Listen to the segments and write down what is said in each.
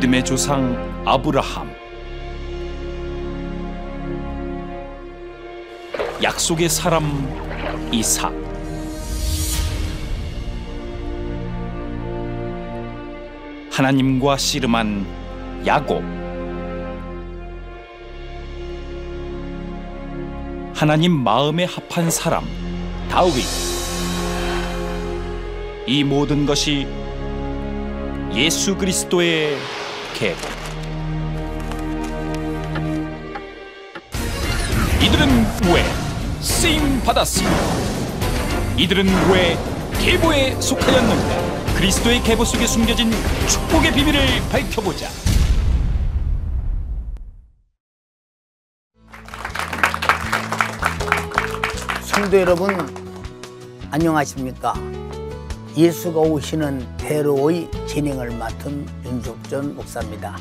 믿음의 조상 아브라함, 약속의 사람 이삭, 하나님과 씨름한 야곱, 하나님 마음에 합한 사람 다윗. 이 모든 것이 예수 그리스도의 계보. 이들은 왜 쓰임 받았습니다. 이들은 왜 계보에 속하였는가? 그리스도의 계보 속에 숨겨진 축복의 비밀을 밝혀보자. 성도 여러분, 안녕하십니까? 예수가 오시는 대로의 진행을 맡은 윤석전 목사입니다.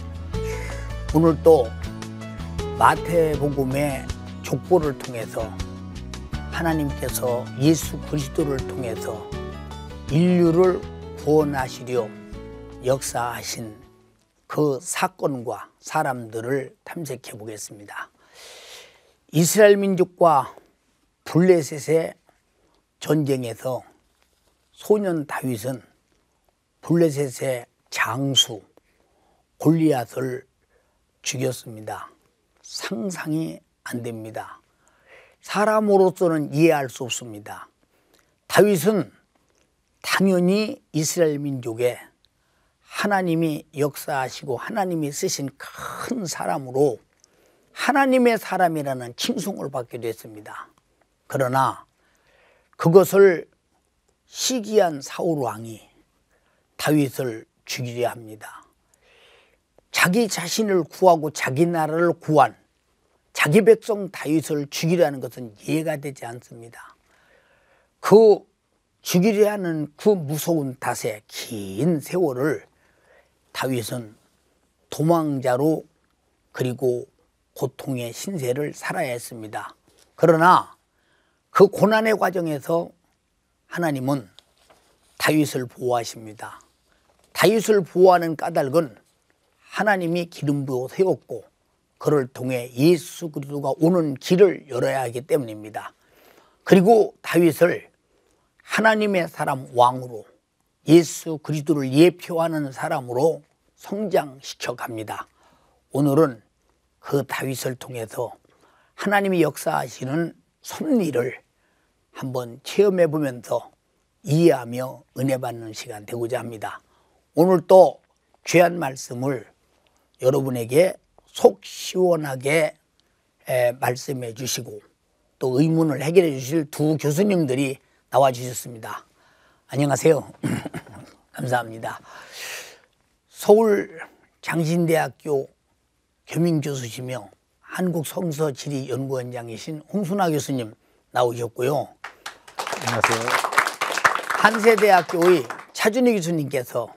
오늘 또 마태복음의 족보를 통해서 하나님께서 예수 그리스도를 통해서 인류를 구원하시려 역사하신 그 사건과 사람들을 탐색해 보겠습니다. 이스라엘 민족과 블레셋의 전쟁에서 소년 다윗은 블레셋의 장수 골리앗을 죽였습니다. 상상이 안 됩니다. 사람으로서는 이해할 수 없습니다. 다윗은 당연히 이스라엘 민족에 하나님이 역사하시고 하나님이 쓰신 큰 사람으로 하나님의 사람이라는 칭송을 받게 됐습니다. 그러나 그것을 시기한 사울 왕이 다윗을 죽이려 합니다. 자기 자신을 구하고 자기 나라를 구한 자기 백성 다윗을 죽이려는 것은 이해가 되지 않습니다. 그 죽이려 하는 그 무서운 탓에 긴 세월을 다윗은 도망자로 그리고 고통의 신세를 살아야 했습니다. 그러나 그 고난의 과정에서 하나님은 다윗을 보호하십니다. 다윗을 보호하는 까닭은 하나님이 기름 부어 세웠고 그를 통해 예수 그리스도가 오는 길을 열어야 하기 때문입니다. 그리고 다윗을 하나님의 사람 왕으로 예수 그리스도를 예표하는 사람으로 성장시켜 갑니다. 오늘은 그 다윗을 통해서 하나님이 역사하시는 섭리를 한번 체험해 보면서 이해하며 은혜 받는 시간 되고자 합니다. 오늘 또 귀한 말씀을 여러분에게 속 시원하게 말씀해 주시고 또 의문을 해결해 주실 두 교수님들이 나와 주셨습니다. 안녕하세요. 감사합니다. 서울 장신대학교 겸임교수시며 한국성서지리연구원장이신 홍순아 교수님 나오셨고요. 안녕하세요. 한세대학교의 차준희 교수님께서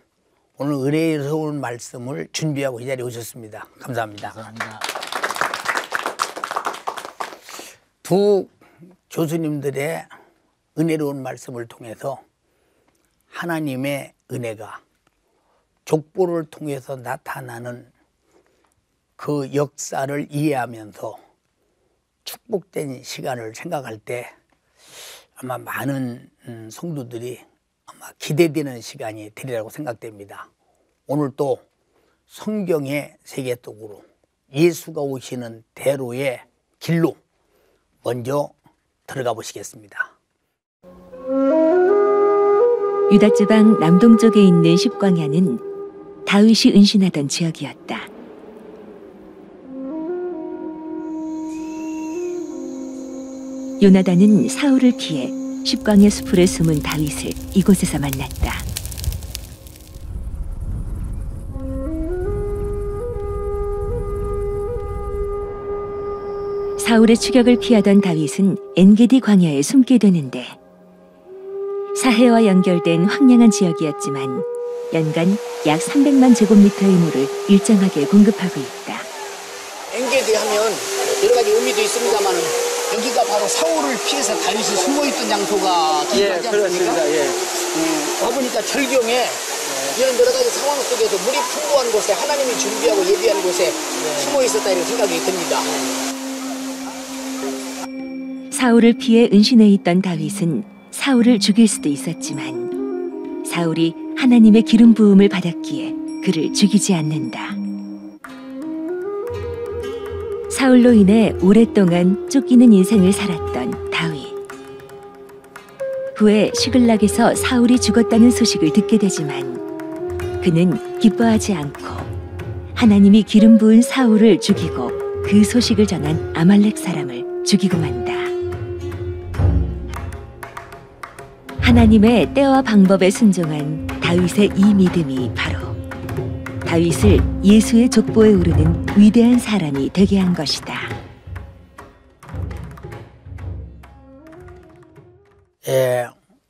오늘 은혜로운 말씀을 준비하고 이 자리에 오셨습니다. 감사합니다. 감사합니다. 두 교수님들의 은혜로운 말씀을 통해서 하나님의 은혜가 족보를 통해서 나타나는 그 역사를 이해하면서 축복된 시간을 생각할 때 아마 많은 성도들이 아마 기대되는 시간이 되리라고 생각됩니다. 오늘 또 성경의 세계 속으로 예수가 오시는 대로의 길로 먼저 들어가 보시겠습니다. 유다 지방 남동쪽에 있는 십광야는 다윗이 은신하던 지역이었다. 요나단은 사울을 피해 십광야 수풀에 숨은 다윗을 이곳에서 만났다. 사울의 추격을 피하던 다윗은 엔게디 광야에 숨게 되는데 사해와 연결된 황량한 지역이었지만 연간 약 300만 제곱미터의 물을 일정하게 공급하고 있다. 엔게디 하면 여러 가지 의미도 있습니다만 여기가 바로 사울을 피해서 다윗이 숨어있던 장소가 예, 그렇습니다. 예. 와보니까 절경에 이런 여러 가지 상황 속에서 물이 풍부한 곳에 하나님이 준비하고 예비한 곳에 숨어 있었다 이런 생각이 듭니다. 사울을 피해 은신해 있던 다윗은 사울을 죽일 수도 있었지만 사울이 하나님의 기름 부음을 받았기에 그를 죽이지 않는다. 사울로 인해 오랫동안 쫓기는 인생을 살았던 다윗. 후에 시글락에서 사울이 죽었다는 소식을 듣게 되지만 그는 기뻐하지 않고 하나님이 기름 부은 사울을 죽이고 그 소식을 전한 아말렉 사람을 죽이고 만다. 하나님의 때와 방법에 순종한 다윗의 이 믿음이 바로 다윗을 예수의 족보에 오르는 위대한 사람이 되게 한 것이다.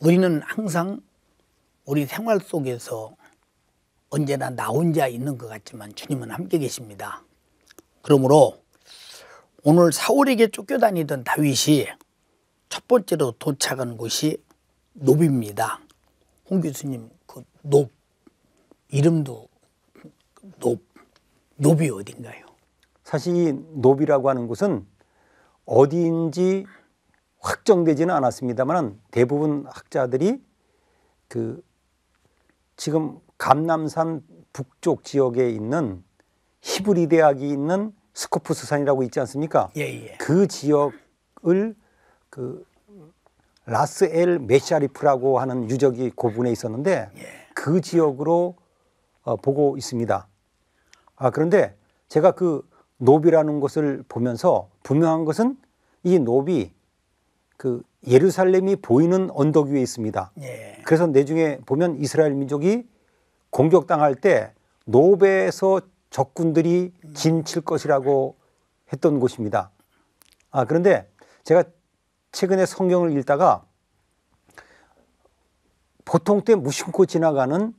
우리는 항상 우리 생활 속에서 언제나 나 혼자 있는 것 같지만 주님은 함께 계십니다. 그러므로 오늘 사울에게 쫓겨다니던 다윗이 첫 번째로 도착한 곳이 노비입니다. 홍 교수님, 그 이름도 노비 어딘가요? 사실 이 노비라고 하는 곳은 어디인지 확정되지는 않았습니다만 대부분 학자들이 지금 감남산 북쪽 지역에 있는 히브리 대학이 있는 스코프스 산이라고 있지 않습니까? 예. 그 지역을 라스 엘 메샤리프라고 하는 유적이 그 부분에 있었는데 그 지역으로 보고 있습니다. 그런데 제가 그 노비라는 것을 보면서 분명한 것은 이 노비 예루살렘이 보이는 언덕 위에 있습니다. 그래서 내중에 보면 이스라엘 민족이 공격당할 때 노베에서 적군들이 진칠 것이라고 했던 곳입니다. 그런데 제가 최근에 성경을 읽다가 보통 때 무심코 지나가는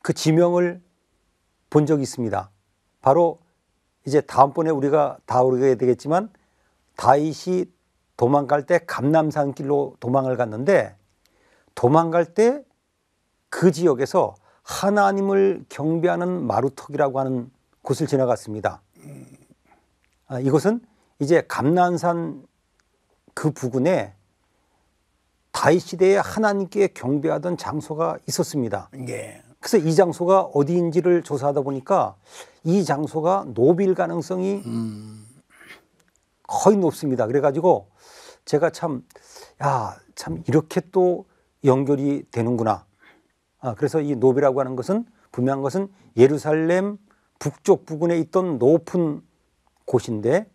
그 지명을 본 적이 있습니다. 바로 이제 다음번에 우리가 다루게 되겠지만 다윗이 도망갈 때 감남산 길로 도망을 갔는데 도망갈 때 그 지역에서 하나님을 경배하는 마루턱이라고 하는 곳을 지나갔습니다. 이것은 이제 감남산 그 부근에 다윗 시대에 하나님께 경배하던 장소가 있었습니다. 그래서 이 장소가 어디인지를 조사하다 보니까 이 장소가 노비일 가능성이 거의 높습니다. 그래가지고 제가 참 이렇게 또 연결이 되는구나. 그래서 이 노비라고 하는 것은 분명한 것은 예루살렘 북쪽 부근에 있던 높은 곳인데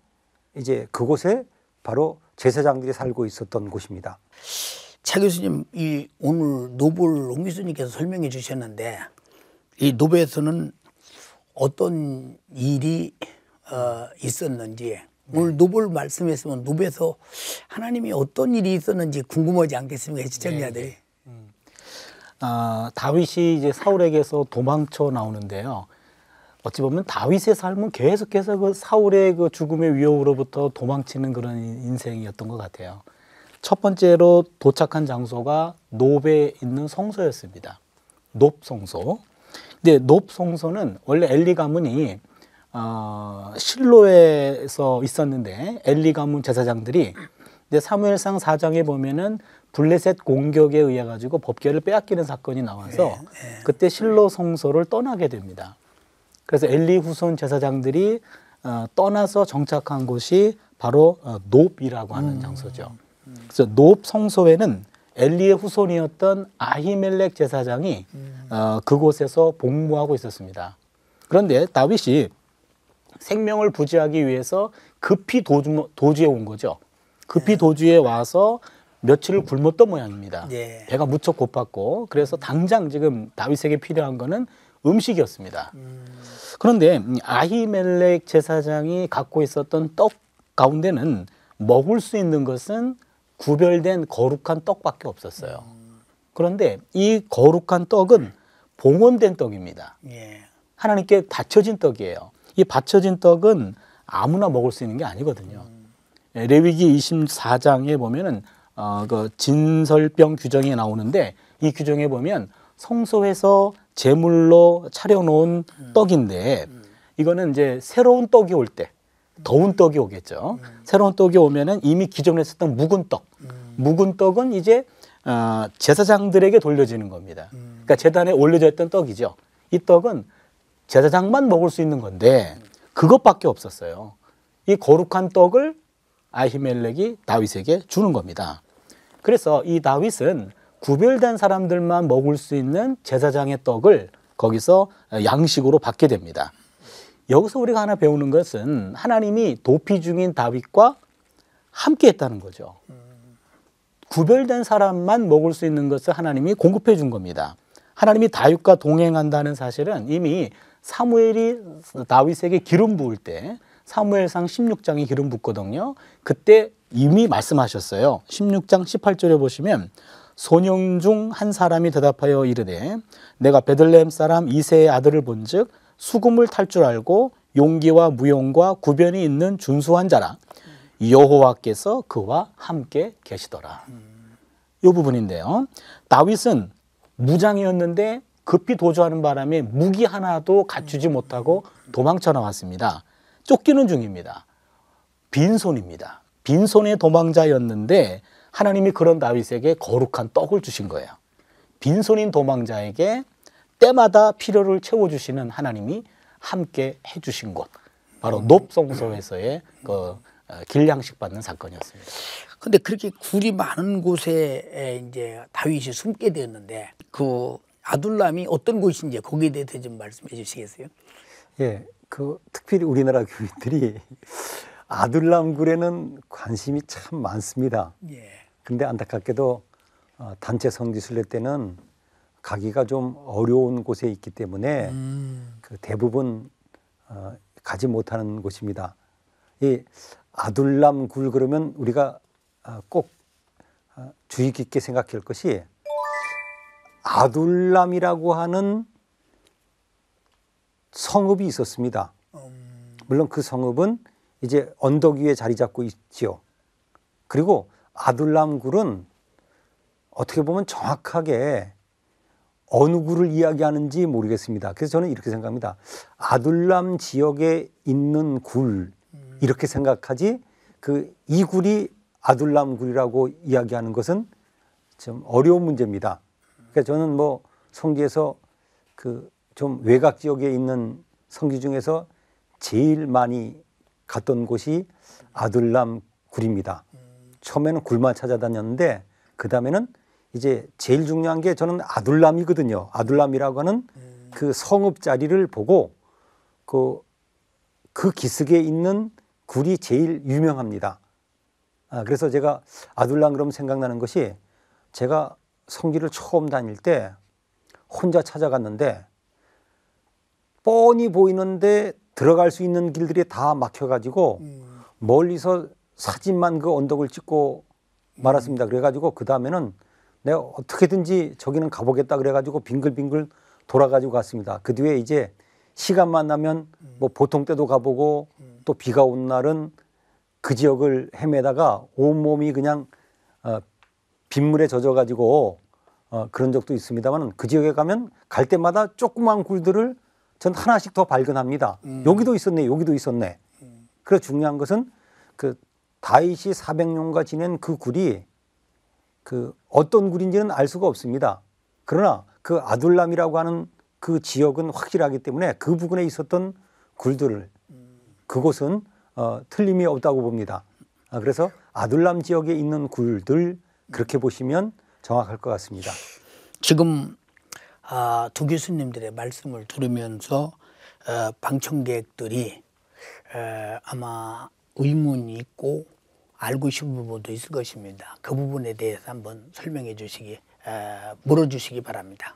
이제 그곳에 바로 제사장들이 살고 있었던 곳입니다. 차 교수님, 오늘 노블 홍 교수님께서 설명해 주셨는데 이 노베에서는 어떤 일이 있었는지 오늘 노블 말씀했으면 노베에서 하나님이 어떤 일이 있었는지 궁금하지 않겠습니까, 시청자들이? 다윗이 이제 사울에게서 도망쳐 나오는데요. 어찌 보면 다윗의 삶은 계속해서 그 사울의 그 죽음의 위협으로부터 도망치는 그런 인생이었던 것 같아요. 첫 번째로 도착한 장소가 놉에 있는 성소였습니다. 놉 성소. 근데 놉 성소는 원래 엘리 가문이 실로에서 있었는데 엘리 가문 제사장들이 근데 사무엘상 4장에 보면은 블레셋 공격에 의해 가지고 법궤를 빼앗기는 사건이 나와서 그때 실로 성소를 떠나게 됩니다. 그래서 엘리 후손 제사장들이 떠나서 정착한 곳이 바로 놉이라고 하는 장소죠. 그래서 놉 성소에는 엘리의 후손이었던 아히멜렉 제사장이 그곳에서 복무하고 있었습니다. 그런데 다윗이 생명을 부지하기 위해서 급히 도주에 온 거죠. 급히 도주에 와서 며칠을 굶었던 모양입니다. 배가 무척 고팠고 그래서 당장 지금 다윗에게 필요한 거는 음식이었습니다. 그런데 아히멜렉 제사장이 갖고 있었던 떡 가운데는 먹을 수 있는 것은 구별된 거룩한 떡밖에 없었어요. 그런데 이 거룩한 떡은 봉헌된 떡입니다. 하나님께 바쳐진 떡이에요. 이 바쳐진 떡은 아무나 먹을 수 있는 게 아니거든요. 레위기 24장에 보면은 그 진설병 규정이 나오는데 이 규정에 보면 성소에서 제물로 차려놓은 떡인데 이거는 이제 새로운 떡이 올 때, 더운 떡이 오겠죠. 새로운 떡이 오면은 이미 기존에 썼던 묵은 떡, 묵은 떡은 이제 제사장들에게 돌려지는 겁니다. 그러니까 제단에 올려져 있던 떡이죠. 이 떡은 제사장만 먹을 수 있는 건데 그것밖에 없었어요. 이 거룩한 떡을 아히멜렉이 다윗에게 주는 겁니다. 그래서 이 다윗은 구별된 사람들만 먹을 수 있는 제사장의 떡을 거기서 양식으로 받게 됩니다. 여기서 우리가 하나 배우는 것은 하나님이 도피 중인 다윗과 함께 했다는 거죠. 구별된 사람만 먹을 수 있는 것을 하나님이 공급해 준 겁니다. 하나님이 다윗과 동행한다는 사실은 이미 사무엘이 다윗에게 기름 부을 때 사무엘상 16장에 기름 붓거든요. 그때 이미 말씀하셨어요. 16장 18절에 보시면 소년 중 한 사람이 대답하여 이르되 내가 베들레헴 사람 이새의 아들을 본즉 수금을 탈 줄 알고 용기와 무용과 구변이 있는 준수한 자라 여호와께서 그와 함께 계시더라. 이 부분인데요. 다윗은 무장이었는데 급히 도주하는 바람에 무기 하나도 갖추지 못하고 도망쳐 나왔습니다. 쫓기는 중입니다. 빈손입니다. 빈손의 도망자였는데 하나님이 그런 다윗에게 거룩한 떡을 주신 거예요. 빈손인 도망자에게 때마다 필요를 채워주시는 하나님이 함께 해주신 곳, 바로 놉성소에서의 그 길양식 받는 사건이었습니다. 근데 그렇게 굴이 많은 곳에 이제 다윗이 숨게 되었는데 그 아둘람이 어떤 곳인지 거기에 대해서 좀 말씀해 주시겠어요? 예, 그 특별히 우리나라 교인들이 아둘람 굴에는 관심이 참 많습니다. 예. 근데 안타깝게도 단체 성지순례 때는 가기가 좀 어려운 곳에 있기 때문에 그 대부분 가지 못하는 곳입니다. 이 아둘람 굴 그러면 우리가 꼭 주의 깊게 생각할 것이 아둘람이라고 하는 성읍이 있었습니다. 물론 그 성읍은 이제 언덕 위에 자리 잡고 있지요. 그리고 아둘람 굴은 어떻게 보면 정확하게 어느 굴을 이야기하는지 모르겠습니다. 그래서 저는 이렇게 생각합니다. 아둘람 지역에 있는 굴 이렇게 생각하지 이 굴이 아둘람 굴이라고 이야기하는 것은 좀 어려운 문제입니다. 그러니까 저는 뭐 성지에서 그 좀 외곽 지역에 있는 성지 중에서 제일 많이 갔던 곳이 아둘람 굴입니다. 처음에는 굴만 찾아다녔는데 그 다음에는 이제 제일 중요한 게 저는 아둘람이거든요. 아둘람이라고 하는 그 성읍 자리를 보고 그 기슭에 있는 굴이 제일 유명합니다. 그래서 제가 아둘람 그러면 생각나는 것이 제가 성지를 처음 다닐 때 혼자 찾아갔는데 뻔히 보이는데 들어갈 수 있는 길들이 다 막혀가지고 멀리서 사진만 그 언덕을 찍고 말았습니다. 그래가지고 그 다음에는 내가 어떻게든지 저기는 가보겠다 그래가지고 빙글빙글 돌아가지고 갔습니다. 그 뒤에 이제 시간만 나면 뭐 보통 때도 가보고 또 비가 온 날은 그 지역을 헤매다가 온몸이 그냥 빗물에 젖어가지고 그런 적도 있습니다만 그 지역에 가면 갈 때마다 조그만 굴들을 전 하나씩 더 발견합니다. 여기도 있었네, 여기도 있었네. 그래서 중요한 것은 그 다윗이 400년간 지낸 그 굴이 그 어떤 굴인지는 알 수가 없습니다. 그러나 그 아둘람이라고 하는 그 지역은 확실하기 때문에 그 부근에 있었던 굴들을 그곳은 틀림이 없다고 봅니다. 그래서 아둘람 지역에 있는 굴들 그렇게 보시면 정확할 것 같습니다. 지금 두 교수님들의 말씀을 들으면서 방청객들이 아마 의문이 있고 알고 싶은 부분도 있을 것입니다. 그 부분에 대해서 한번 설명해 주시기, 물어주시기 바랍니다.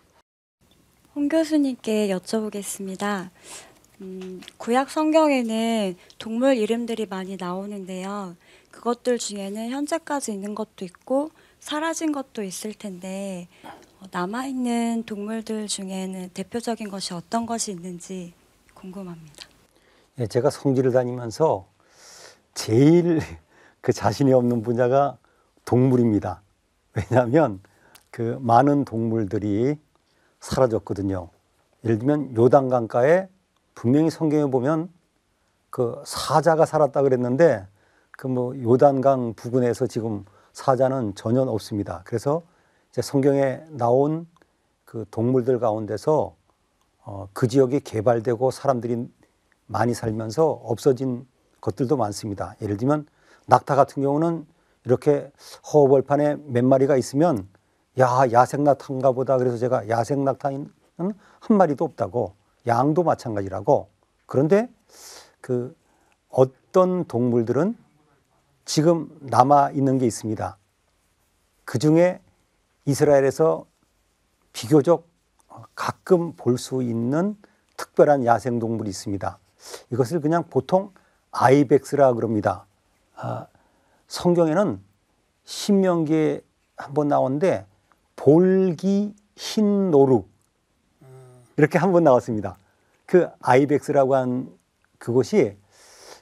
홍 교수님께 여쭤보겠습니다. 구약 성경에는 동물 이름들이 많이 나오는데요. 그것들 중에는 현재까지 있는 것도 있고 사라진 것도 있을 텐데 남아있는 동물들 중에는 대표적인 것이 어떤 것이 있는지 궁금합니다. 예, 제가 성지를 다니면서 제일 그 자신이 없는 분야가 동물입니다. 왜냐하면 그 많은 동물들이 사라졌거든요. 예를 들면 요단강가에 분명히 성경에 보면 그 사자가 살았다 그랬는데 그 뭐 요단강 부근에서 지금 사자는 전혀 없습니다. 그래서 이제 성경에 나온 그 동물들 가운데서 그 지역이 개발되고 사람들이 많이 살면서 없어진 것들도 많습니다. 예를 들면 낙타 같은 경우는 이렇게 허벌판에 몇 마리가 있으면 야, 야생 낙타인가 보다. 그래서 제가 야생 낙타는 한 마리도 없다고, 양도 마찬가지라고. 그런데 그 어떤 동물들은 지금 남아 있는 게 있습니다. 그 중에 이스라엘에서 비교적 가끔 볼 수 있는 특별한 야생 동물이 있습니다. 이것을 그냥 보통 아이벡스라 그럽니다. 성경에는 신명기에 한번 나오는데 볼기 흰 노룩 이렇게 한번 나왔습니다. 그 아이벡스라고 한 그곳이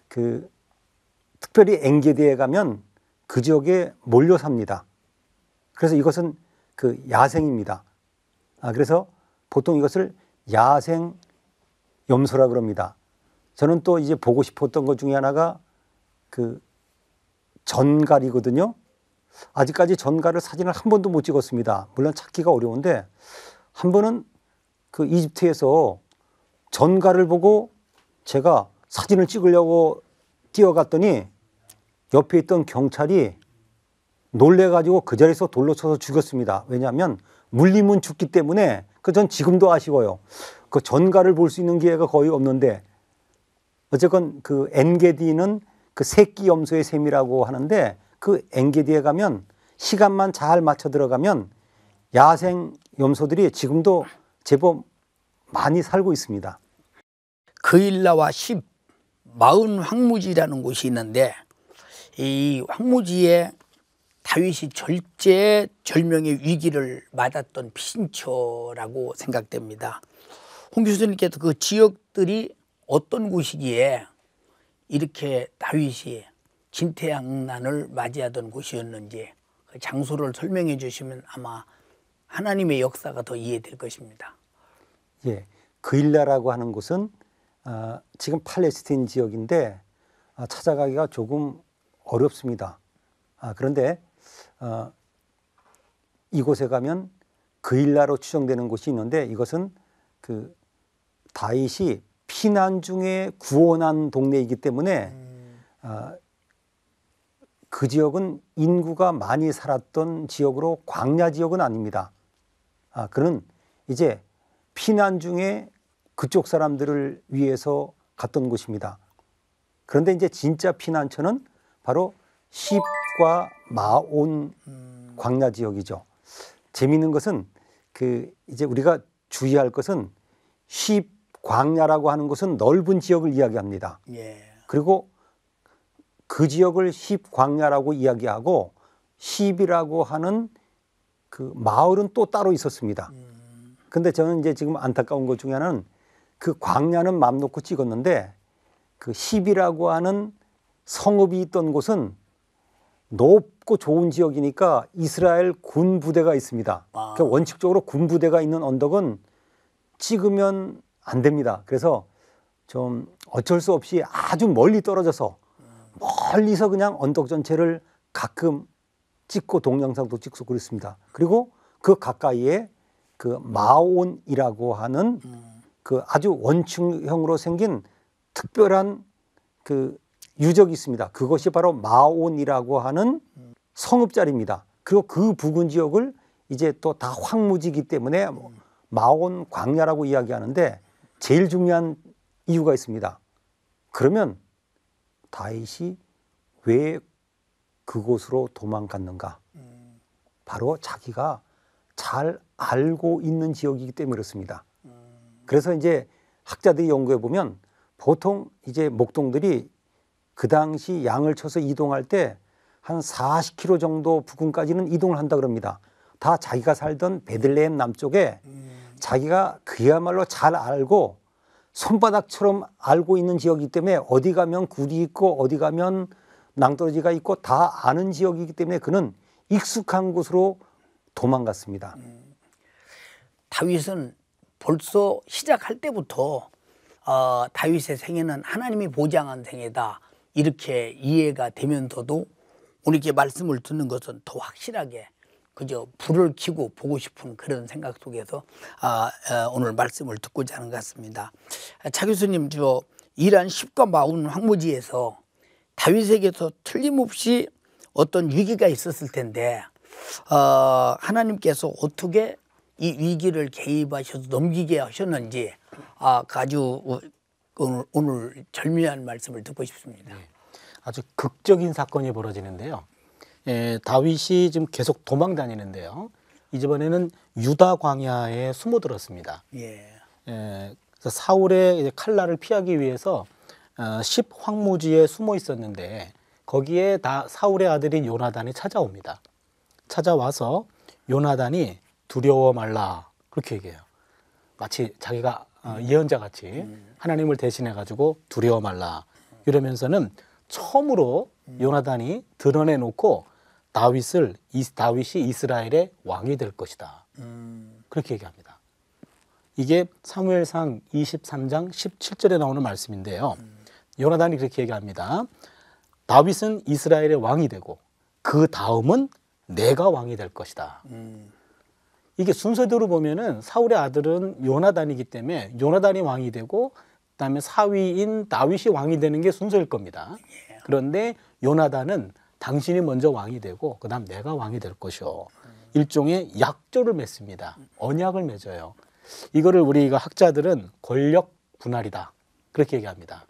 그 특별히 엔게디에 가면 그 지역에 몰려 삽니다. 그래서 이것은 그 야생입니다. 그래서 보통 이것을 야생 염소라 그럽니다. 저는 또 이제 보고 싶었던 것 중에 하나가 그 전갈이거든요. 아직까지 전갈을 사진을 한 번도 못 찍었습니다. 물론 찾기가 어려운데 한 번은 그 이집트에서 전갈을 보고 제가 사진을 찍으려고 뛰어갔더니 옆에 있던 경찰이 놀래가지고 그 자리에서 돌로 쳐서 죽였습니다. 왜냐하면 물리면 죽기 때문에 전 지금도 아쉬워요. 그 전갈을 볼 수 있는 기회가 거의 없는데 어쨌건 그 엔게디는 그 새끼 염소의 셈이라고 하는데 그 엔게디에 가면 시간만 잘 맞춰 들어가면 야생 염소들이 지금도 제법 많이 살고 있습니다. 그일라와 10 마흔 황무지라는 곳이 있는데 이 황무지에 다윗이 절제절명의 위기를 맞았던 피신처라고 생각됩니다. 홍 교수님께서 그 지역들이 어떤 곳이기에 이렇게 다윗이 진퇴양난을 맞이하던 곳이었는지 그 장소를 설명해 주시면 아마 하나님의 역사가 더 이해될 것입니다. 예, 그일라라고 하는 곳은 지금 팔레스타인 지역인데 찾아가기가 조금 어렵습니다. 그런데 이곳에 가면 그일라로 추정되는 곳이 있는데 이것은 그 다윗이 피난 중에 구원한 동네이기 때문에 그 지역은 인구가 많이 살았던 지역으로 광야 지역은 아닙니다. 그는 이제 피난 중에 그쪽 사람들을 위해서 갔던 곳입니다. 그런데 이제 진짜 피난처는 바로 십과 마온 광야 지역이죠. 재미있는 것은 그 이제 우리가 주의할 것은 십 광야라고 하는 것은 넓은 지역을 이야기합니다. 예. 그리고 그 지역을 십 광야라고 이야기하고 십이라고 하는 그 마을은 또 따로 있었습니다. 근데 저는 이제 지금 안타까운 것 중에 하나는 그 광야는 맘 놓고 찍었는데 그 십이라고 하는 성읍이 있던 곳은 높고 좋은 지역이니까 이스라엘 군 부대가 있습니다. 그러니까 원칙적으로 군 부대가 있는 언덕은 찍으면 안 됩니다. 그래서 좀 어쩔 수 없이 아주 멀리 떨어져서 멀리서 그냥 언덕 전체를 가끔 찍고 동영상도 찍고 그랬습니다. 그리고 그 가까이에 그 마온이라고 하는 그 아주 원층형으로 생긴 특별한 그 유적이 있습니다. 그것이 바로 마온이라고 하는 성읍자리입니다. 그리고 그 부근 지역을 이제 또 다 황무지이기 때문에 마온 광야라고 이야기하는데 제일 중요한 이유가 있습니다. 그러면 다윗이 왜 그곳으로 도망갔는가? 바로 자기가 잘 알고 있는 지역이기 때문에 그렇습니다. 그래서 이제 학자들이 연구해 보면 보통 이제 목동들이 그 당시 양을 쳐서 이동할 때 한 40km 정도 부근까지는 이동을 한다 그럽니다. 다 자기가 살던 베들레헴 남쪽에 자기가 그야말로 잘 알고 손바닥처럼 알고 있는 지역이기 때문에 어디 가면 굴이 있고 어디 가면 낭떠러지가 있고 다 아는 지역이기 때문에 그는 익숙한 곳으로 도망갔습니다. 다윗은 벌써 시작할 때부터 다윗의 생애는 하나님이 보장한 생애다 이렇게 이해가 되면서도 우리께 말씀을 듣는 것은 더 확실하게 그저 불을 켜고 보고 싶은 그런 생각 속에서 오늘 말씀을 듣고자 하는 것 같습니다. 차 교수님, 저 이란 10과 마운 황무지에서 다윗에게서 틀림없이 어떤 위기가 있었을 텐데 하나님께서 어떻게 이 위기를 개입하셔서 넘기게 하셨는지 아주 오늘 절묘한 말씀을 듣고 싶습니다. 네, 아주 극적인 사건이 벌어지는데요. 다윗이 지금 계속 도망 다니는데요. 이번에는 유다 광야에 숨어들었습니다. 그래서 사울의 칼날을 피하기 위해서 10 황무지에 숨어 있었는데 거기에 사울의 아들인 요나단이 찾아옵니다. 찾아와서 요나단이 두려워 말라 그렇게 얘기해요. 마치 자기가 예언자 같이 하나님을 대신해 가지고 두려워 말라 이러면서는 처음으로 요나단이 드러내놓고 다윗이 이스라엘의 왕이 될 것이다. 그렇게 얘기합니다. 이게 사무엘상 23장 17절에 나오는 말씀인데요. 요나단이 그렇게 얘기합니다. 다윗은 이스라엘의 왕이 되고 그 다음은 내가 왕이 될 것이다. 이게 순서대로 보면은 사울의 아들은 요나단이기 때문에 요나단이 왕이 되고 그다음에 사위인 다윗이 왕이 되는 게 순서일 겁니다. 그런데 요나단은 당신이 먼저 왕이 되고 그다음 내가 왕이 될 것이요. 일종의 약조를 맺습니다. 언약을 맺어요. 이거를 우리가 학자들은 권력 분할이다 그렇게 얘기합니다.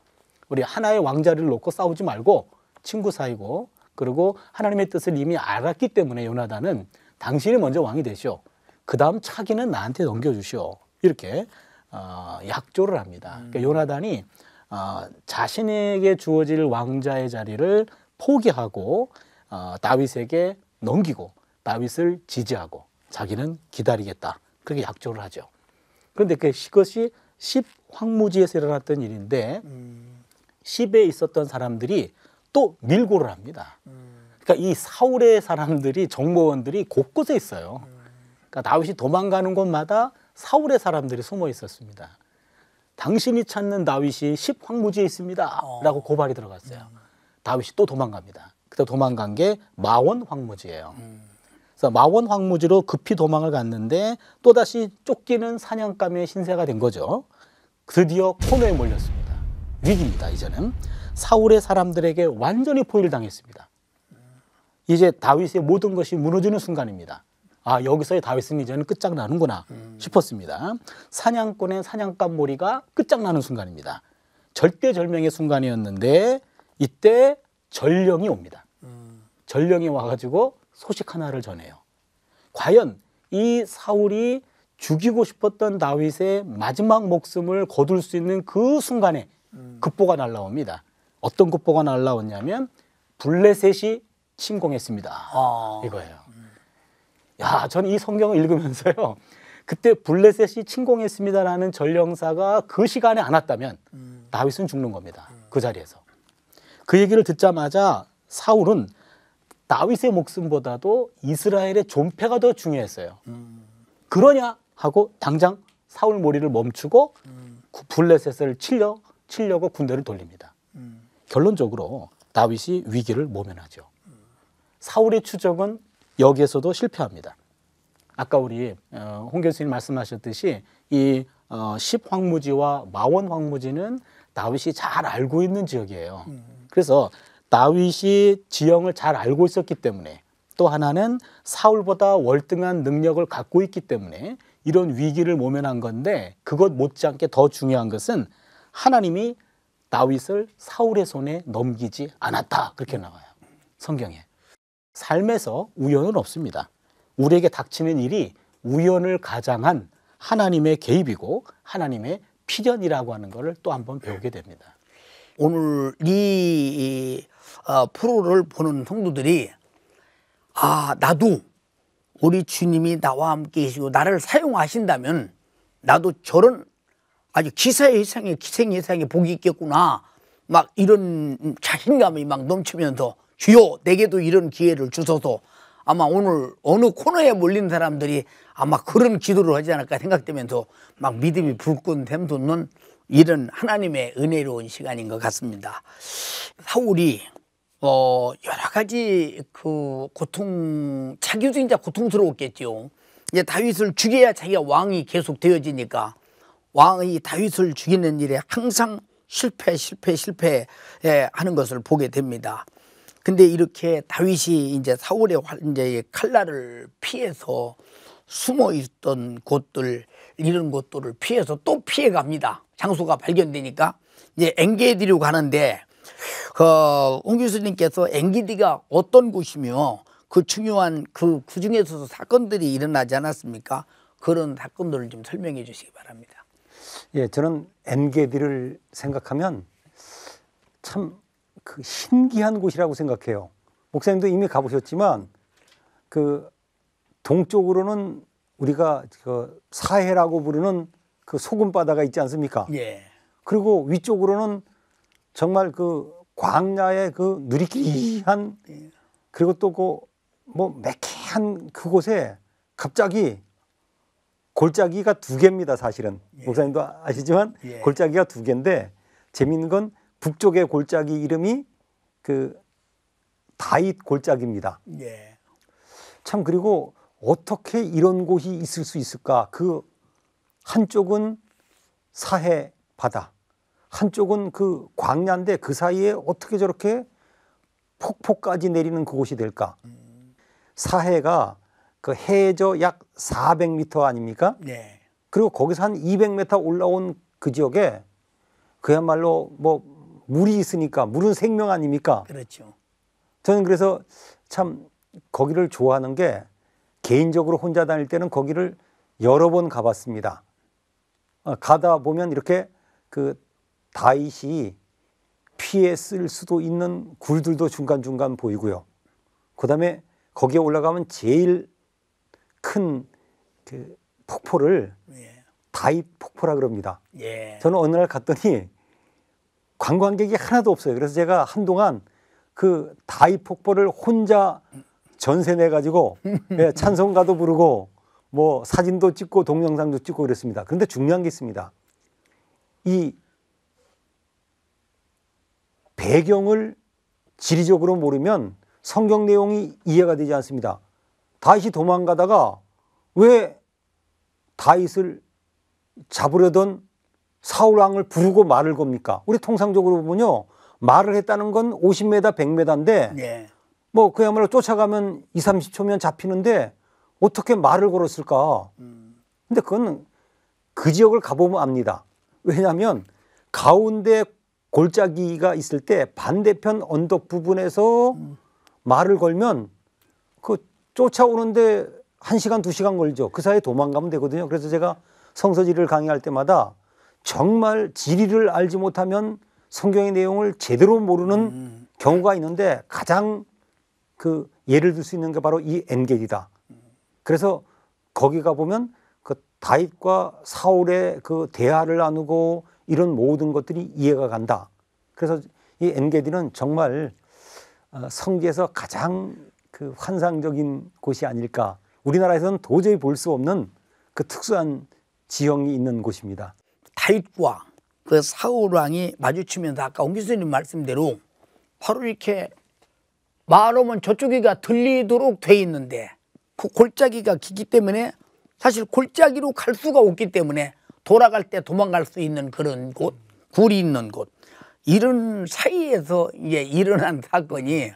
우리 하나의 왕자리를 놓고 싸우지 말고 친구 사이고 그리고 하나님의 뜻을 이미 알았기 때문에 요나단은 당신이 먼저 왕이 되시오. 그 다음 차기는 나한테 넘겨주시오. 이렇게 약조를 합니다. 그러니까 요나단이 자신에게 주어질 왕자의 자리를 포기하고 다윗에게 넘기고 다윗을 지지하고 자기는 기다리겠다. 그렇게 약조를 하죠. 그런데 그것이 10 황무지에서 일어났던 일인데 10에 있었던 사람들이 또 밀고를 합니다. 그러니까 이 사울의 사람들이 정보원들이 곳곳에 있어요. 그러니까 다윗이 도망가는 곳마다 사울의 사람들이 숨어 있었습니다. 당신이 찾는 다윗이 10 황무지에 있습니다 라고 고발이 들어갔어요. 다윗이 또 도망갑니다. 그때 도망간 게 마원 황무지예요. 그래서 마원 황무지로 급히 도망을 갔는데 또다시 쫓기는 사냥감의 신세가 된 거죠. 드디어 코너에 몰렸습니다. 위기입니다. 이제는 사울의 사람들에게 완전히 포위를 당했습니다. 이제 다윗의 모든 것이 무너지는 순간입니다. 여기서의 다윗은 이제는 끝장나는구나 싶었습니다. 사냥꾼의 사냥감 몰이가 끝장나는 순간입니다. 절대절명의 순간이었는데 이때 전령이 옵니다. 전령이 와가지고 소식 하나를 전해요. 과연 이 사울이 죽이고 싶었던 다윗의 마지막 목숨을 거둘 수 있는 그 순간에 급보가 날라옵니다. 어떤 급보가 날라왔냐면 블레셋이 침공했습니다. 이거예요. 저는 이 성경을 읽으면서요. 그때 블레셋이 침공했습니다라는 전령사가 그 시간에 안 왔다면 다윗은 죽는 겁니다. 그 자리에서. 그 얘기를 듣자마자 사울은 다윗의 목숨보다도 이스라엘의 존폐가 더 중요했어요. 그러냐 하고 당장 사울 몰이를 멈추고 블레셋을 치려고 군대를 돌립니다. 결론적으로 다윗이 위기를 모면하죠. 사울의 추적은 여기에서도 실패합니다. 아까 우리 홍 교수님 말씀하셨듯이 이 10 황무지와 마원 황무지는 다윗이 잘 알고 있는 지역이에요. 그래서 다윗이 지형을 잘 알고 있었기 때문에 또 하나는 사울보다 월등한 능력을 갖고 있기 때문에 이런 위기를 모면한 건데 그것 못지않게 더 중요한 것은 하나님이 다윗을 사울의 손에 넘기지 않았다. 그렇게 나와요. 성경에. 삶에서 우연은 없습니다. 우리에게 닥치는 일이 우연을 가장한 하나님의 개입이고 하나님의 필연이라고 하는 것을 또 한번 배우게 됩니다. 오늘 이 프로를 보는 성도들이 나도 우리 주님이 나와 함께 계시고 나를 사용하신다면 나도 저런 아주 기생예상의 복이 있겠구나 막 이런 자신감이 막 넘치면서 주여 내게도 이런 기회를 주소서 아마 오늘 어느 코너에 몰린 사람들이 아마 그런 기도를 하지 않을까 생각되면서 막 믿음이 불끈 샘솟는 이런 하나님의 은혜로운 시간인 것 같습니다. 사울이 여러 가지 그 자기도 진짜 고통스러웠겠죠. 이제 다윗을 죽여야 자기가 왕이 계속 되어지니까 왕이 다윗을 죽이는 일에 항상 실패 하는 것을 보게 됩니다. 근데 이렇게 다윗이 이제 사울의 이제 칼날을 피해서 숨어 있던 곳들, 이런 곳들을 피해서 또 피해 갑니다. 장소가 발견되니까 이제 엔게디로 가는데 홍 교수님께서 엔게디가 어떤 곳이며 그 중요한 그 중에서도 사건들이 일어나지 않았습니까? 그런 사건들을 좀 설명해 주시기 바랍니다. 예, 저는 엔게디를 생각하면 참 그 신기한 곳이라고 생각해요. 목사님도 이미 가보셨지만 그 동쪽으로는 우리가 그 사해라고 부르는 그 소금 바다가 있지 않습니까? 예. 그리고 위쪽으로는 정말 그 광야의 그 누리끼리한 그리고 또 그 뭐 매캐한 그곳에 갑자기 골짜기가 2개입니다, 사실은. 목사님도 아시지만 예. 골짜기가 2개인데 재미있는 건 북쪽의 골짜기 이름이 그 다윗 골짜기입니다. 예. 참 그리고 어떻게 이런 곳이 있을 수 있을까? 그 한쪽은 사해 바다, 한쪽은 그 광야인데 그 사이에 어떻게 저렇게 폭포까지 내리는 그곳이 될까? 사해가 그 해저 약 400m 아닙니까? 네. 그리고 거기서 한 200m 올라온 그 지역에 그야말로 뭐 물이 있으니까 물은 생명 아닙니까? 그렇죠. 저는 그래서 참 거기를 좋아하는 게 개인적으로 혼자 다닐 때는 거기를 여러 번 가봤습니다. 가다 보면 이렇게 그 다윗이 피했을 수도 있는 굴들도 중간중간 보이고요. 그다음에 거기에 올라가면 제일 큰 그 폭포를 예. 다윗 폭포라 그럽니다. 예. 저는 어느 날 갔더니 관광객이 하나도 없어요. 그래서 제가 한동안 그 다윗 폭포를 혼자 전세 내 가지고 예, 찬송가도 부르고 뭐 사진도 찍고 동영상도 찍고 그랬습니다. 그런데 중요한 게 있습니다. 이 배경을 지리적으로 모르면 성경 내용이 이해가 되지 않습니다. 다윗이 도망가다가 왜 다윗을 잡으려던 사울 왕을 부르고 말을 겁니까? 우리 통상적으로 보면요, 말을 했다는 건 50m, 100m인데 예. 뭐 그야말로 쫓아가면 2, 30초면 잡히는데 어떻게 말을 걸었을까? 근데 그건 그 지역을 가보면 압니다. 왜냐하면 가운데 골짜기가 있을 때 반대편 언덕 부분에서 말을 걸면 그 쫓아오는데 1시간, 2시간 걸죠. 그 사이에 도망가면 되거든요. 그래서 제가 성서지리를 강의할 때마다 정말 지리를 알지 못하면 성경의 내용을 제대로 모르는 경우가 있는데 가장 그 예를 들 수 있는 게 바로 이 엔게디다. 그래서 거기 가보면 그 다윗과 사울의 그 대화를 나누고 이런 모든 것들이 이해가 간다. 그래서 이 엔게디는 정말 성지에서 가장 그 환상적인 곳이 아닐까. 우리나라에서는 도저히 볼 수 없는 그 특수한 지형이 있는 곳입니다. 다윗과 그 사울 왕이 마주치면서 아까 홍 교수님 말씀대로 바로 이렇게 말하면 저쪽이가 들리도록 돼 있는데 그 골짜기가 기기 때문에 사실 골짜기로 갈 수가 없기 때문에 돌아갈 때 도망갈 수 있는 그런 곳, 굴이 있는 곳, 이런 사이에서 이제 일어난 사건이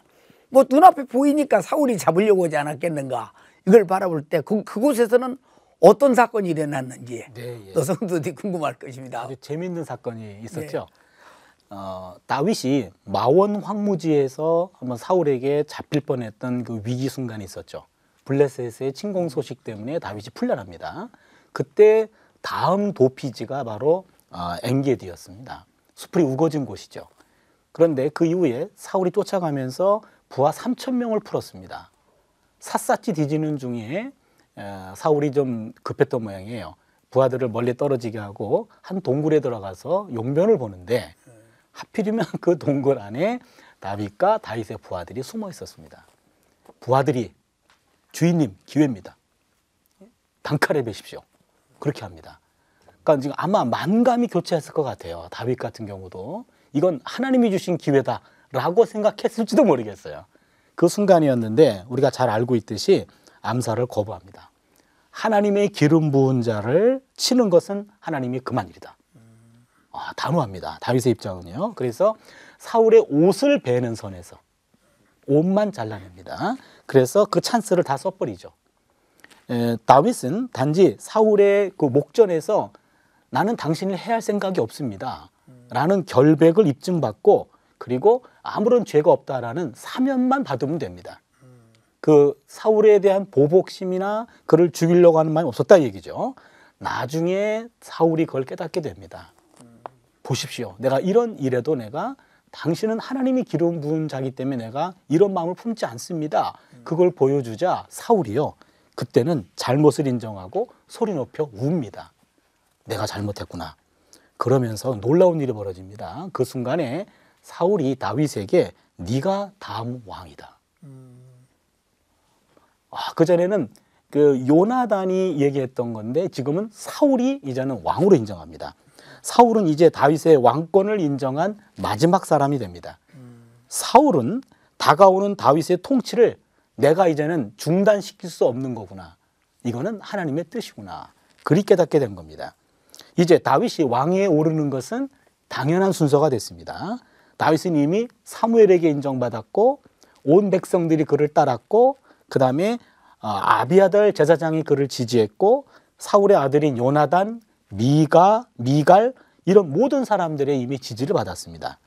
뭐 눈앞에 보이니까 사울이 잡으려고 하지 않았겠는가, 이걸 바라볼 때 그곳에서는 어떤 사건이 일어났는지 또 성도들이 궁금할 것입니다. 아주 재미있는 사건이 있었죠. 다윗이 마원 황무지에서 한번 사울에게 잡힐 뻔했던 그 위기 순간이 있었죠. 블레셋의 침공 소식 때문에 다윗이 풀려납니다. 그때 다음 도피지가 바로 엔게디였습니다. 수풀이 우거진 곳이죠. 그런데 그 이후에 사울이 쫓아가면서 부하 3,000명을 풀었습니다. 샅샅이 뒤지는 중에 사울이 좀 급했던 모양이에요. 부하들을 멀리 떨어지게 하고 한 동굴에 들어가서 용변을 보는데 하필이면 그 동굴 안에 다윗과 다윗의 부하들이 숨어 있었습니다. 부하들이 주인님 기회입니다. 단칼에 베십시오. 그렇게 합니다. 그러니까 지금 아마 만감이 교차했을 것 같아요. 다윗 같은 경우도 이건 하나님이 주신 기회다라고 생각했을지도 모르겠어요. 그 순간이었는데 우리가 잘 알고 있듯이 암살을 거부합니다. 하나님의 기름 부은 자를 치는 것은 하나님이 그만 일이다. 단호합니다. 다윗의 입장은요. 그래서 사울의 옷을 베는 선에서 옷만 잘라냅니다. 그래서 그 찬스를 다 써버리죠. 다윗은 단지 사울의 그 목전에서 나는 당신을 해할 생각이 없습니다 라는 결백을 입증받고 그리고 아무런 죄가 없다라는 사면만 받으면 됩니다. 그 사울에 대한 보복심이나 그를 죽이려고 하는 마음이 없었다 얘기죠. 나중에 사울이 그걸 깨닫게 됩니다. 보십시오. 내가 이런 일에도 내가 당신은 하나님이 기름 부은 자기 때문에 내가 이런 마음을 품지 않습니다. 그걸 보여주자 사울이요. 그때는 잘못을 인정하고 소리 높여 웁니다. 내가 잘못했구나. 그러면서 놀라운 일이 벌어집니다. 그 순간에 사울이 다윗에게 네가 다음 왕이다. 그전에는 그 요나단이 얘기했던 건데 지금은 사울이 이제는 왕으로 인정합니다. 사울은 이제 다윗의 왕권을 인정한 마지막 사람이 됩니다. 사울은 다가오는 다윗의 통치를 내가 이제는 중단시킬 수 없는 거구나. 이거는 하나님의 뜻이구나. 그리 깨닫게 된 겁니다. 이제 다윗이 왕위에 오르는 것은 당연한 순서가 됐습니다. 다윗은 이미 사무엘에게 인정받았고 온 백성들이 그를 따랐고 그 다음에 아비아달 제사장이 그를 지지했고 사울의 아들인 요나단, 미갈 이런 모든 사람들의 이미 지지를 받았습니다.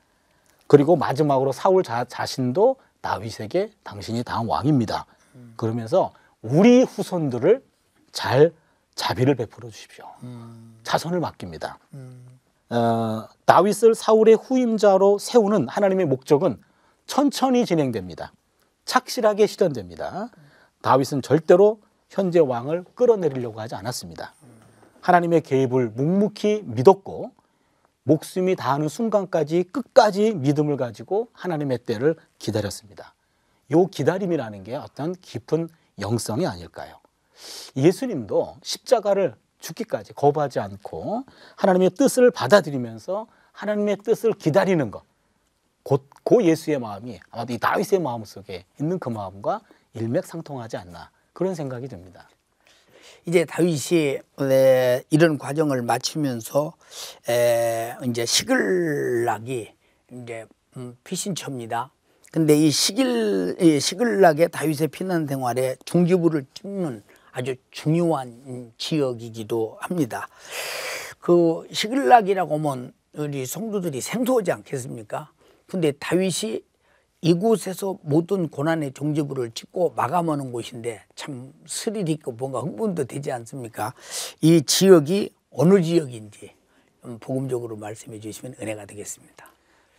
그리고 마지막으로 사울 자신도 다윗에게 당신이 다음 왕입니다. 그러면서 우리 후손들을 잘 자비를 베풀어 주십시오. 자손을 맡깁니다. 다윗을 사울의 후임자로 세우는 하나님의 목적은 천천히 진행됩니다. 착실하게 실현됩니다. 다윗은 절대로 현재 왕을 끌어내리려고 하지 않았습니다. 하나님의 개입을 묵묵히 믿었고 목숨이 다하는 순간까지 끝까지 믿음을 가지고 하나님의 때를 기다렸습니다. 이 기다림이라는 게 어떤 깊은 영성이 아닐까요? 예수님도 십자가를 죽기까지 거부하지 않고 하나님의 뜻을 받아들이면서 하나님의 뜻을 기다리는 것, 그 예수의 마음이 아마도 이 다윗의 마음 속에 있는 그 마음과 일맥상통하지 않나 그런 생각이 듭니다. 이제 다윗이 이런 과정을 마치면서 이제 시글락이 이제 피신처입니다. 근데 이 시글락의 다윗의 피난 생활에 중지부를 찍는 아주 중요한 지역이기도 합니다. 그 시글락이라고 하면 우리 성도들이 생소하지 않겠습니까? 근데 다윗이 이곳에서 모든 고난의 종지부를 찍고 마감하는 곳인데 참 스릴 있고 뭔가 흥분도 되지 않습니까? 이 지역이 어느 지역인지 복음적으로 말씀해 주시면 은혜가 되겠습니다.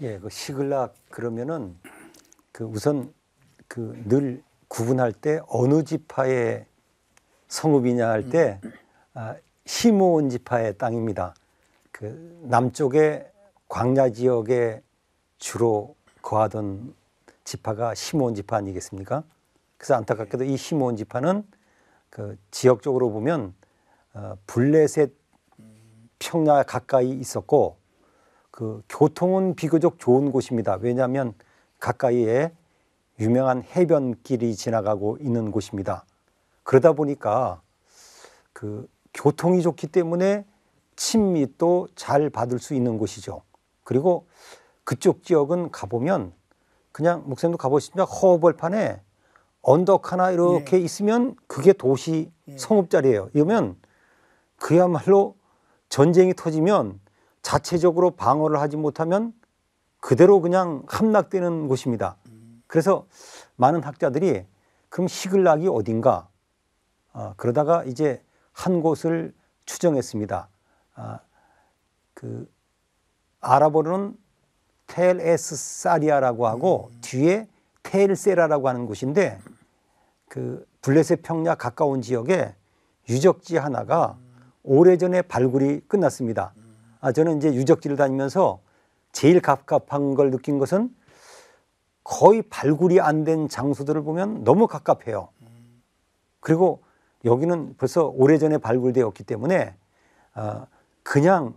예, 그 시글락 그러면은 그 우선 그 늘 구분할 때 어느 지파의 성읍이냐 할 때 시므온 지파의 땅입니다. 그 남쪽의 광야 지역에 주로 거하던 지파가 시므온 지파 아니겠습니까? 그래서 안타깝게도 이 시므온 지파는 그 지역적으로 보면 블레셋 평야 가까이 있었고 그 교통은 비교적 좋은 곳입니다. 왜냐하면 가까이에 유명한 해변길이 지나가고 있는 곳입니다. 그러다 보니까 그 교통이 좋기 때문에 친밀도 잘 받을 수 있는 곳이죠. 그리고 그쪽 지역은 가보면 그냥 목사님도 가보시면 허벌판에 언덕 하나 이렇게 있으면 그게 도시 성읍자리예요. 이러면 그야말로 전쟁이 터지면 자체적으로 방어를 하지 못하면 그대로 그냥 함락되는 곳입니다. 그래서 많은 학자들이 그럼 시글락이 어딘가 그러다가 이제 한 곳을 추정했습니다. 그 아랍어로는 텔 에스 사리아라고 하고 뒤에 텔 세라라고 하는 곳인데 그 블레셋 평야 가까운 지역에 유적지 하나가 오래전에 발굴이 끝났습니다. 저는 이제 유적지를 다니면서 제일 갑갑한 걸 느낀 것은 거의 발굴이 안 된 장소들을 보면 너무 갑갑해요. 그리고 여기는 벌써 오래전에 발굴되었기 때문에 그냥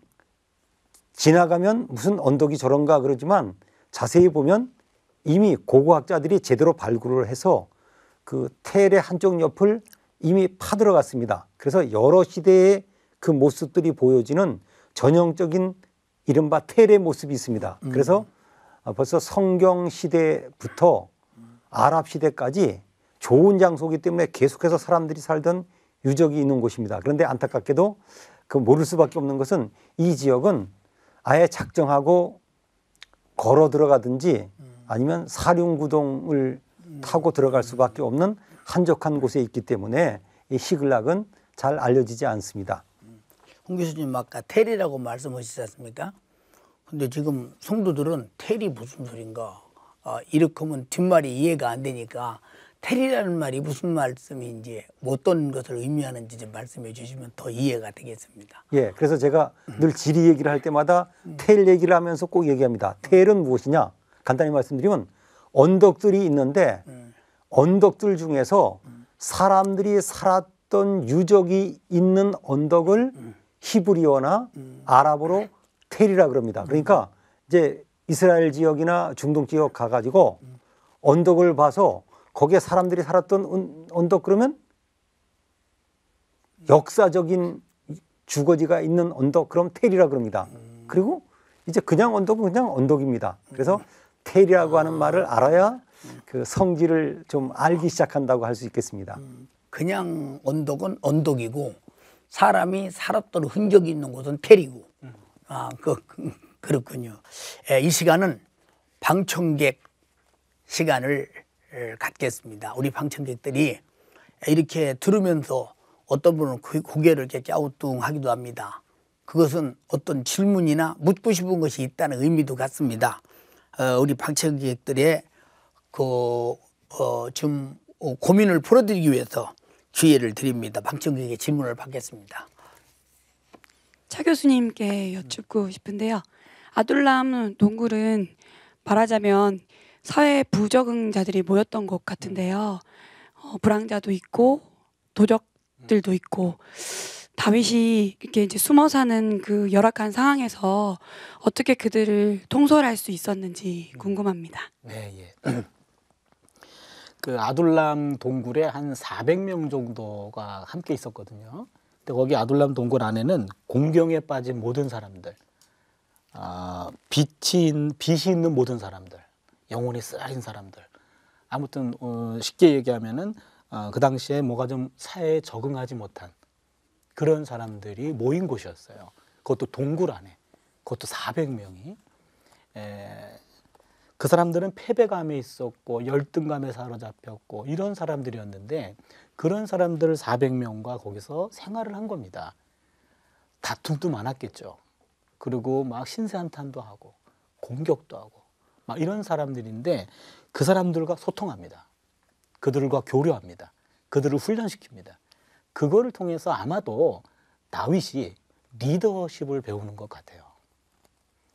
지나가면 무슨 언덕이 저런가 그러지만 자세히 보면 이미 고고학자들이 제대로 발굴을 해서 그 텔의 한쪽 옆을 이미 파들어갔습니다. 그래서 여러 시대의 그 모습들이 보여지는 전형적인 이른바 텔의 모습이 있습니다. 그래서 벌써 성경 시대부터 아랍 시대까지 좋은 장소이기 때문에 계속해서 사람들이 살던 유적이 있는 곳입니다. 그런데 안타깝게도 그 모를 수밖에 없는 것은 이 지역은 아예 작정하고 걸어 들어가든지 아니면 사륜구동을 타고 들어갈 수밖에 없는 한적한 곳에 있기 때문에 이 시글락은 잘 알려지지 않습니다. 홍 교수님 아까 텔이라고 말씀하시지 않습니까? 근데 지금 성도들은 텔이 무슨 소린가? 이렇게 하면 뒷말이 이해가 안 되니까 텔이라는 말이 무슨 말씀인지 어떤 것을 의미하는지 좀 말씀해 주시면 더 이해가 되겠습니다. 예, 그래서 제가 늘 지리 얘기를 할 때마다 텔 얘기를 하면서 꼭 얘기합니다. 텔은 무엇이냐? 간단히 말씀드리면 언덕들이 있는데 언덕들 중에서 사람들이 살았던 유적이 있는 언덕을 히브리어나 아랍어로 텔이라 그럽니다. 그러니까 이제 이스라엘 지역이나 중동 지역 가가지고 언덕을 봐서 거기에 사람들이 살았던 언덕 그러면 역사적인 주거지가 있는 언덕 그럼 텔이라 그럽니다. 그리고 이제 그냥 언덕은 그냥 언덕입니다. 그래서 텔이라고 하는 말을 알아야 그 성질을 좀 알기 시작한다고 할 수 있겠습니다. 그냥 언덕은 언덕이고 사람이 살았던 흔적이 있는 곳은 텔이고. 그렇군요. 이 시간은 방청객 시간을 갖겠습니다. 우리 방청객들이 이렇게 들으면서 어떤 분은 고개를 이렇게 갸우뚱하기도 합니다. 그것은 어떤 질문이나 묻고 싶은 것이 있다는 의미도 같습니다. 우리 방청객들의 좀 고민을 풀어드리기 위해서 기회를 드립니다. 방청객의 질문을 받겠습니다. 차 교수님께 여쭙고 싶은데요. 아둘람 동굴은 말하자면 사회 부적응자들이 모였던 곳 같은데요. 불황자도 있고 도적들도 있고 다윗이 이렇게 이제 숨어 사는 그 열악한 상황에서 어떻게 그들을 통솔할 수 있었는지 궁금합니다. 네, 예. 그 아둘람 동굴에 한 400명 정도가 함께 있었거든요. 근데 거기 아둘람 동굴 안에는 공경에 빠진 모든 사람들, 빛이 있는 모든 사람들, 영혼이 쓰라린 사람들. 아무튼 쉽게 얘기하면은 그 당시에 뭐가 좀 사회에 적응하지 못한 그런 사람들이 모인 곳이었어요. 그것도 동굴 안에, 그것도 400명이. 그 사람들은 패배감에 있었고 열등감에 사로잡혔고 이런 사람들이었는데 그런 사람들 400명과 거기서 생활을 한 겁니다. 다툼도 많았겠죠. 그리고 막 신세한탄도 하고 공격도 하고 막 이런 사람들인데 그 사람들과 소통합니다. 그들과 교류합니다. 그들을 훈련시킵니다. 그거를 통해서 아마도 다윗이 리더십을 배우는 것 같아요.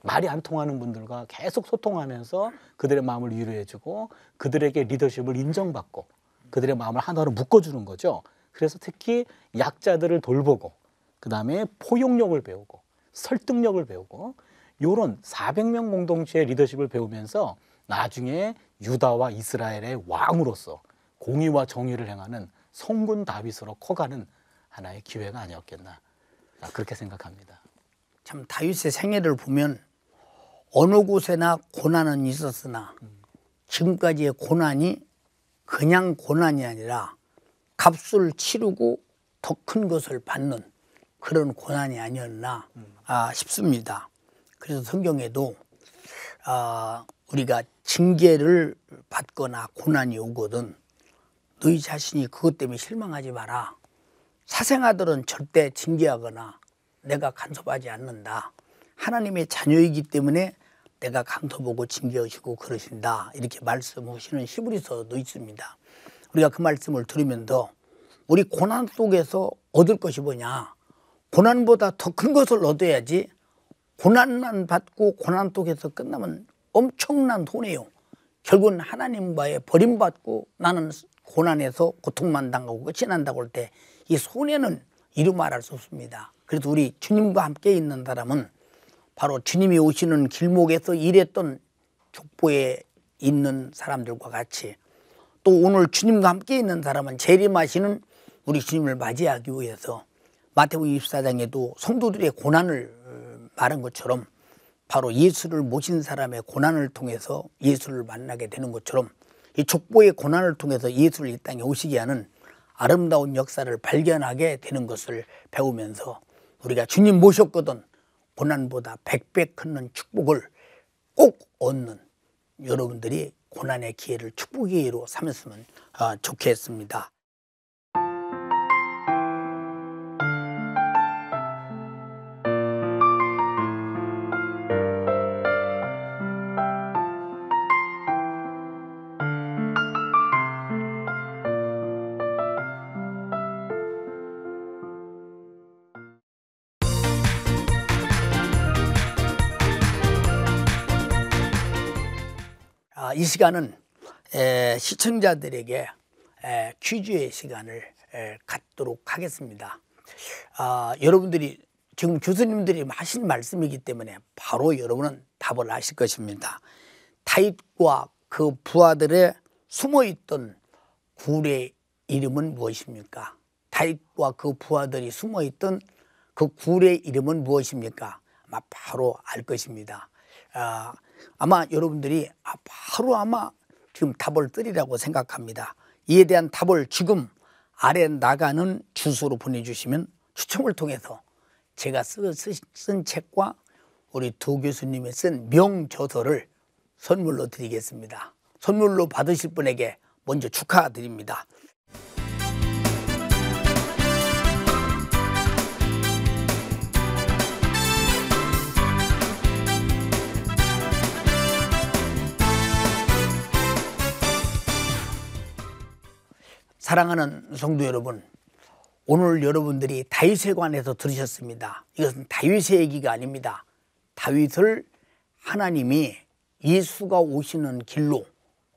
말이 안 통하는 분들과 계속 소통하면서 그들의 마음을 위로해주고 그들에게 리더십을 인정받고 그들의 마음을 하나로 묶어주는 거죠. 그래서 특히 약자들을 돌보고 그 다음에 포용력을 배우고 설득력을 배우고 이런 400명 공동체의 리더십을 배우면서 나중에 유다와 이스라엘의 왕으로서 공의와 정의를 행하는 성군 다윗으로 커가는 하나의 기회가 아니었겠나 그렇게 생각합니다. 참 다윗의 생애를 보면 어느 곳에나 고난은 있었으나 지금까지의 고난이 그냥 고난이 아니라 값을 치르고 더 큰 것을 받는 그런 고난이 아니었나 싶습니다. 그래서 성경에도 우리가 징계를 받거나 고난이 오거든 너희 자신이 그것 때문에 실망하지 마라. 사생아들은 절대 징계하거나 내가 간섭하지 않는다. 하나님의 자녀이기 때문에 내가 간섭하고 징계하시고 그러신다. 이렇게 말씀하시는 히브리서도 있습니다. 우리가 그 말씀을 들으면서 우리 고난 속에서 얻을 것이 뭐냐. 고난보다 더 큰 것을 얻어야지 고난만 받고 고난 속에서 끝나면 엄청난 손해요. 결국은 하나님과의 버림받고 나는 고난에서 고통만 당하고 끝이 난다고 할 때 이 손해는 이루 말할 수 없습니다. 그래서 우리 주님과 함께 있는 사람은 바로 주님이 오시는 길목에서 일했던 족보에 있는 사람들과 같이 또 오늘 주님과 함께 있는 사람은 재림하시는 우리 주님을 맞이하기 위해서 마태복음 24장에도 성도들의 고난을 말한 것처럼 바로 예수를 모신 사람의 고난을 통해서 예수를 만나게 되는 것처럼 이 족보의 고난을 통해서 예수를 이 땅에 오시게 하는 아름다운 역사를 발견하게 되는 것을 배우면서 우리가 주님 모셨거든 고난보다 100배 큰 축복을 꼭 얻는 여러분들이 고난의 기회를 축복의 기회로 삼았으면 좋겠습니다. 이 시간은 시청자들에게 퀴즈의 시간을 갖도록 하겠습니다. 여러분들이 지금 교수님들이 하신 말씀이기 때문에 바로 여러분은 답을 아실 것입니다. 다윗과 그 부하들의 숨어있던 굴의 이름은 무엇입니까? 다윗과 그 부하들이 숨어있던 그 굴의 이름은 무엇입니까? 아마 바로 알 것입니다. 아마 여러분들이 바로 아마 지금 답을 뜨리라고 생각합니다. 이에 대한 답을 지금 아래 나가는 주소로 보내주시면 추첨을 통해서 제가 쓴 책과 우리 두 교수님이 쓴 명저서를 선물로 드리겠습니다. 선물로 받으실 분에게 먼저 축하드립니다. 사랑하는 성도 여러분, 오늘 여러분들이 다윗에 관해서 들으셨습니다. 이것은 다윗의 얘기가 아닙니다. 다윗을 하나님이 예수가 오시는 길로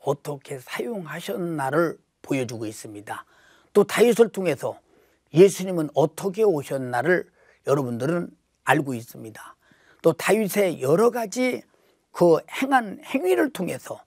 어떻게 사용하셨나를 보여주고 있습니다. 또 다윗을 통해서 예수님은 어떻게 오셨나를 여러분들은 알고 있습니다. 또 다윗의 여러 가지 그 행한 행위를 통해서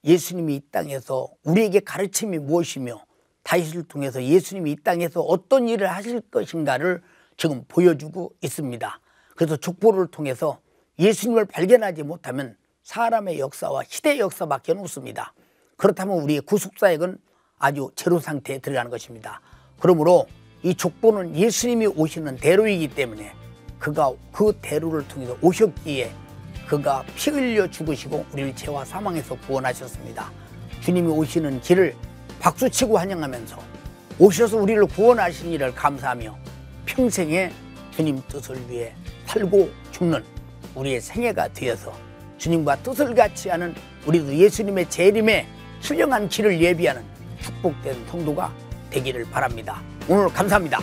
예수님이 이 땅에서 우리에게 가르침이 무엇이며 다윗을 통해서 예수님이 이 땅에서 어떤 일을 하실 것인가를 지금 보여주고 있습니다. 그래서 족보를 통해서 예수님을 발견하지 못하면 사람의 역사와 시대의 역사밖에 없습니다. 그렇다면 우리의 구속사역은 아주 제로 상태에 들어가는 것입니다. 그러므로 이 족보는 예수님이 오시는 대로이기 때문에 그가 그 대로를 통해서 오셨기에 그가 피 흘려 죽으시고 우리를 죄와 사망에서 구원하셨습니다. 주님이 오시는 길을 박수치고 환영하면서 오셔서 우리를 구원하신 일을 감사하며 평생에 주님 뜻을 위해 살고 죽는 우리의 생애가 되어서 주님과 뜻을 같이 하는 우리도 예수님의 재림에 훌륭한 길을 예비하는 축복된 성도가 되기를 바랍니다. 오늘 감사합니다.